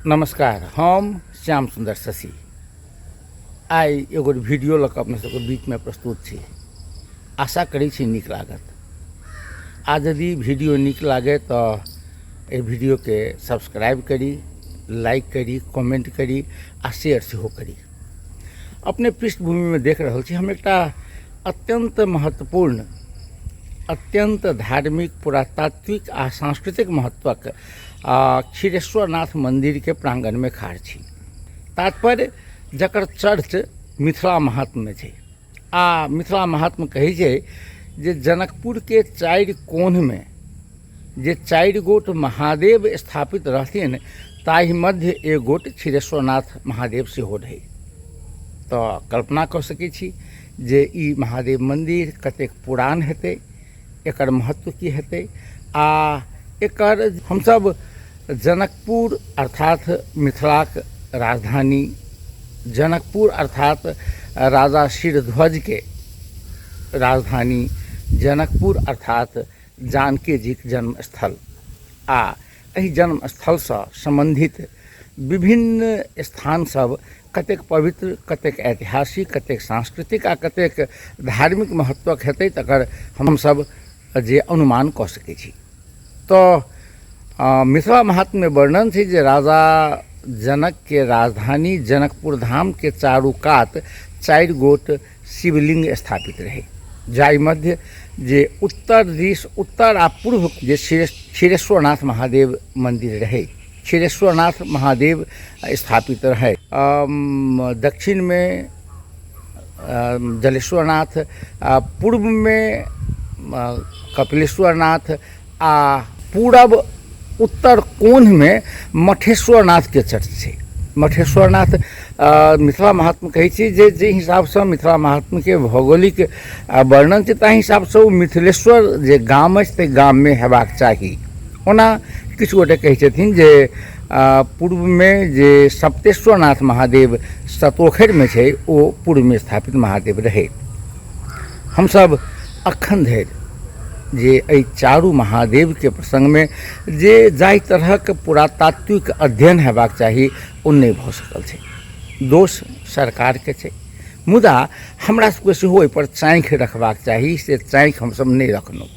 नमस्कार, हम श्याम सुंदर शशि आई एगो वीडियो लऽ कऽ अपने सबके बीच में प्रस्तुत छी। आशा करै छी नीक लागत। आ यदि वीडियो नीक लागे तो ए वीडियो के सब्सक्राइब करी, लाइक करी, कमेंट करी आ शेयर सेहो करी। अपने पृष्ठभूमि में देख रहल छी हम एकटा अत्यंत महत्वपूर्ण, अत्यंत धार्मिक, पुरातात्विक आ सांस्कृतिक महत्वक क्षीरेश्वरनाथ मंदिर के प्रांगण में खाड़ छी। तात्पर्य जकर चर्च मिथिला महात्म में छै। आ मिथिला महात्म कहै छै जे जनकपुर के चारि कोन में जे चारि गोट महादेव स्थापित रहथिन ताहि मध्य एक गोट क्षीरेश्वरनाथ महादेव सेहो रहै। तो कल्पना कऽ सकै छी जे ई महादेव मंदिर कतेक पुरान हेतै, एकर महत्व की हेतै। आ एकर हमसब जनकपुर अर्थात मिथिलाक राजधानी, जनकपुर अर्थात राजा शिरध्वज के राजधानी, जनकपुर अर्थात जानकी जी के जन्मस्थल आ एहि जन्मस्थल से संबंधित विभिन्न स्थान सब कतेक पवित्र, कतेक ऐतिहासिक, कतेक सांस्कृतिक आ कतेक धार्मिक महत्वक हेतै तकर हमसब जे अनुमान कऽ सकै छी। तो मिथिला महात्म में वर्णन छै जे राजा जनक के राजधानी जनकपुर धाम के चारू कात चारि गोट शिवलिंग स्थापित रहे, जाहि मध्य जे उत्तर दिश, उत्तर आ पूर्व जे क्षीरेश्वरनाथ महादेव मंदिर रहे, क्षीरेश्वरनाथ महादेव स्थापित रहे। दक्षिण में जलेश्वरनाथ, पूर्व में कपिलेश्वरनाथ आ पूरब उत्तर कोण में मठेश्वरनाथ के चर्च छै। मठेश्वरनाथ मिथिला महात्म कहै छी जे हिसाब से मिथिला महात्म के भौगोलिक वर्णन छै ताहि हिसाब से ओ मिथिलेश्वर जे गाम अछि ताहि गाम में हेबाक चाही। ओना किछु गोटे कहै छथिन जे पूर्व में जे सप्तेश्वरनाथ महादेव सतोखरि में छै ओ पूर्व में स्थापित महादेव रहे। हमसब अखन धरि जे एहि चारू महादेव के प्रसंग में जे जाहि तरहक पुरातात्विक अध्ययन हेबाक चाही ओ नहि भऽ सकल छै। दोष सरकार के छै, मुदा हमरा सबके सेहो एहि पर चाँखि रखबाक चाही। से चाँखि हमसब नहि रखलहुँ।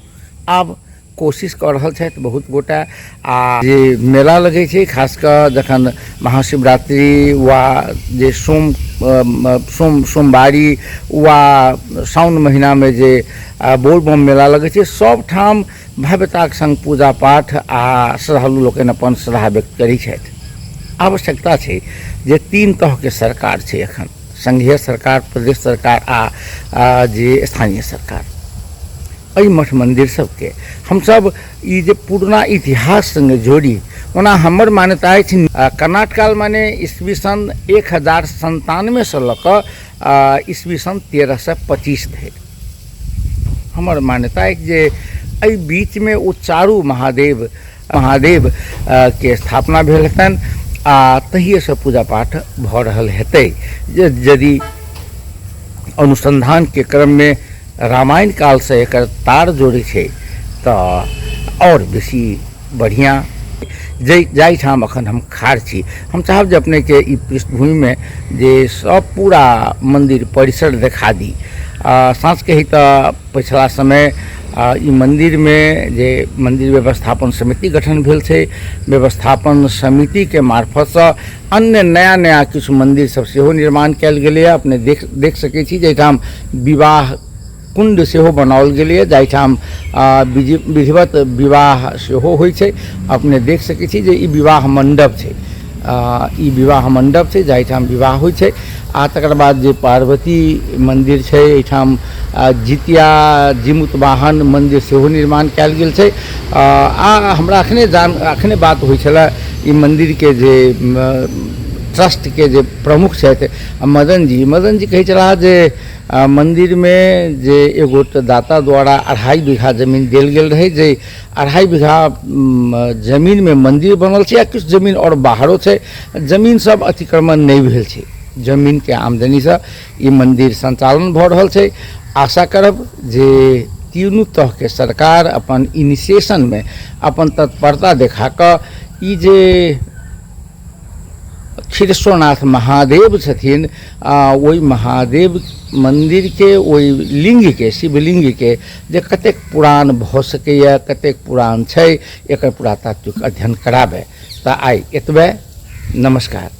आब कोशिश कऽ रहल छथि बहुत गोटा। आ जे मेला लगै छै खास कऽ जखन महाशिवरात्रि वा जे सोमवारी वा साउन महीना में जे बोलबम मेला लगै छै, सब ठाम भव्यताक संग पूजा पाठ आ श्रद्धालु लोकनि अपन श्रद्धा व्यक्त करै छथि। आवश्यकता छै जे तीन तरह के सरकार छै एखन, संघीय सरकार, प्रदेश सरकार आ जे स्थानीय सरकार। एहि मठ मंदिर सबके हमसब ई जे पुरना इतिहास संगे जोड़ी। ओना हमर मान्यता अछि कर्नाट काल माने ईस्वी सन 1097 से लऽ कऽ ईस्वी सन 1325 धरि हमर मान्यता अछि जे एहि बीच में ओ चारू महादेव के स्थापना भेल हेतनि आ तहिए से पूजा पाठ भऽ रहल हेतै। यदि अनुसंधान के क्रम में रामायण काल से एकर तार जोड़े छै तो और बेसी बढ़िया। जाहि ठाम अखन हम खाड़ छी, हम चाहब जे अपने के ई पृष्ठभूमि में जे सब पूरा मंदिर परिसर देखा दी। साँच कही तो पिछला समय ई मंदिर में जे मंदिर व्यवस्थापन समिति गठन भेल छै, व्यवस्थापन समिति के मार्फत से अन्य नया नया किछु मंदिर सब सेहो निर्माण कयल गेलै। अपने देख सकै छी जाहिठाम विवाह कुंड सेहो बनाओल गेलै, जाहिठाम विधिवत विवाह सेहो होइ छै। अपने देख सकै छी जे ई विवाह मंडप छै, ई विवाह मंडप छै जाहिठाम विवाह होइ छै। आ तकर बाद जे पार्वती मंदिर छै, एहिठाम जितिया जीमूत वाहन मंदिर सेहो निर्माण कयल गेल छै। आ हमरा अखने बात होइ छलै ई मंदिर के जे ट्रस्ट के जे प्रमुख छथि मदन जी कहै छलाह जे मंदिर में जे एगो दाता द्वारा 2.5 बीघा जमीन देल गेल रहे, जे 2.5 बीघा जमीन में मंदिर बनल छै। आ किछु जमीन और बाहरो छै, जमीन सब अतिक्रमण नहीं भेल छै। जमीन के आमदनी से ई मंदिर संचालन भऽ रहल छै। आशा करब जे तीनू तरह के सरकार अपन इनिशिएशन में अपन तत्परता देखा कऽ ई जे क्षीरेश्वरनाथ महादेव छथिन, ओहि महादेव मंदिर के, ओहि लिंग के, शिवलिंग के जे कतेक पुरान भऽ सकैए, कतेक पुरान छै, एकर पुरातात्विक अध्ययन कराबे। तऽ आइ एतबे। नमस्कार।